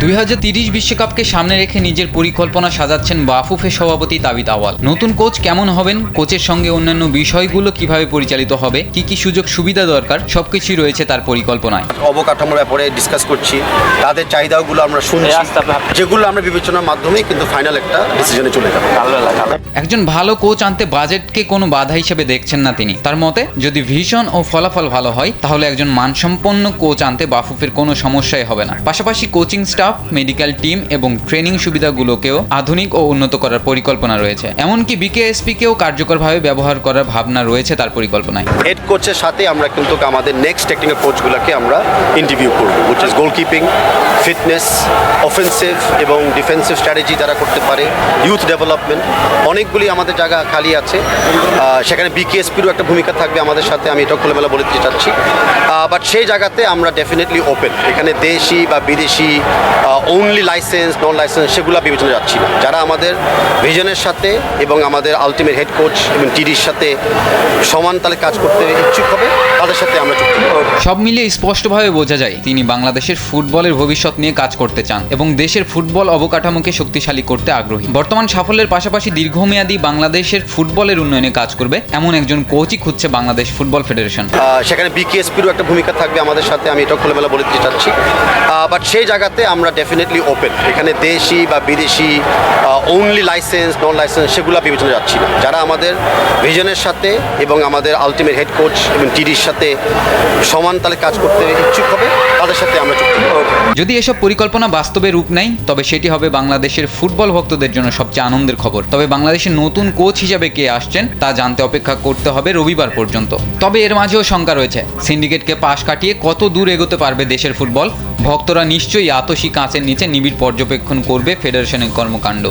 2030 বিশ্বকাপকে সামনে রেখে নিজের পরিকল্পনা সাজাচ্ছেন বাফুফের সভাপতি তাবিথ আউয়াল। নতুন কোচ কেমন হবেন, কোচের সঙ্গে অন্যান্য বিষয়গুলো কিভাবে পরিচালিত হবে, কি সুযোগ সুবিধা দরকার, সবকিছুই রয়েছে তার পরিকল্পনায়। অবকাঠামোর ব্যাপারে ডিসকাস করছি, তাদের চাহিদাগুলো আমরা শুনছি, যেগুলো আমরা বিবেচনার মাধ্যমেই কিন্তু ফাইনাল একটা ডিসিশনে চলে যাবো। একজন ভালো কোচ আনতে বাজেটকে কোনো বাধা হিসেবে দেখছেন না তিনি। তার মতে যদি ভিশন ও ফলাফল ভালো হয় তাহলে একজন মানসম্পন্ন কোচ আনতে বাফুফের কোনো সমস্যাই হবে না। পাশাপাশি কোচিং স্টাফ, মেডিকেল টিম এবং ট্রেনিং সুবিধাগুলোকেও আধুনিক ও উন্নত করার পরিকল্পনা রয়েছে। এমনকি বিকেএসপিকেও কার্যকরভাবে ব্যবহার করার ভাবনা রয়েছে তার পরিকল্পনায়। হেড কোচের সাথে আমরা কিন্তু আমাদের নেক্সট টেকনিক্যাল কোচগুলোকে আমরা ইন্টারভিউ করব, উইচ ইজ গোলকিপিং, ফিটনেস, অফেন্সিভ এবং ডিফেন্সিভ স্ট্র্যাটেজি যারা করতে পারে, ইউথ ডেভেলপমেন্ট, অনেকগুলি আমাদের জায়গা খালি আছে। সেখানে বিকেএসপিরও একটা ভূমিকা থাকবে আমাদের সাথে, আমি এটা খোলামেলা বলে দিতে চাচ্ছি। বাট সেই জায়গাতে আমরা ডেফিনেটলি ওপেন। এখানে দেশি বা বিদেশি অনলি লাইসেন্স, নন লাইসেন্স সেগুলো বিবেচনা যাচ্ছি না। যারা আমাদের ভিশনের সাথে এবং আমাদের আলটিমেট হেড কোচ এবং টিডির সাথে সমান তালে কাজ করতে ইচ্ছুক হবে, তাদের সাথে আমরা চুক্তি করব। সব মিলিয়ে স্পষ্টভাবে বোঝা যায় তিনি বাংলাদেশের ফুটবলের ভবিষ্যৎ নিয়ে কাজ করতে চান এবং দেশের ফুটবল অবকাঠামোকে শক্তিশালী করতে আগ্রহী। বর্তমান সাফল্যের পাশাপাশি দীর্ঘমেয়াদী বাংলাদেশের ফুটবলের উন্নয়নে কাজ করবে এমন একজন কোচই খুঁজছে বাংলাদেশ ফুটবল ফেডারেশন। সেখানে বিকেএসপিরও একটা ভূমিকা থাকবে আমাদের সাথে, আমি এটা খোলামেলা বলে দিতে চাচ্ছি। বাট সেই জায়গাতে আমরা ডেফিনেটলি ওপেন। এখানে দেশি বা বিদেশি অনলি লাইসেন্স, নন লাইসেন্স সেগুলো বিবেচনা যাচ্ছি না। যারা আমাদের ভিশনের সাথে এবং আমাদের আলটিমেট হেড কোচ এবং টিডির সাথে সমান তালে কাজ করতে ইচ্ছুক হবে, তাদের সাথে আমরা চুক্তি করব। যদি এসব পরিকল্পনা বাস্তবে রূপ নেয় তবে সেটি হবে বাংলাদেশের ফুটবল ভক্তদের জন্য সবচেয়ে আনন্দের খবর। তবে বাংলাদেশের নতুন কোচ হিসেবে কে আসছেন তা জানতে অপেক্ষা করতে হবে রবিবার পর্যন্ত। তবে এর মাঝেও শঙ্কা রয়েছে, সিন্ডিকেটকে পাশ কাটিয়ে কত দূর এগোতে পারবে দেশের ফুটবল। ভক্তরা নিশ্চয়ই আতশী কাঁচের নিচে নিবিড় পর্যবেক্ষণ করবে ফেডারেশনের কর্মকাণ্ড।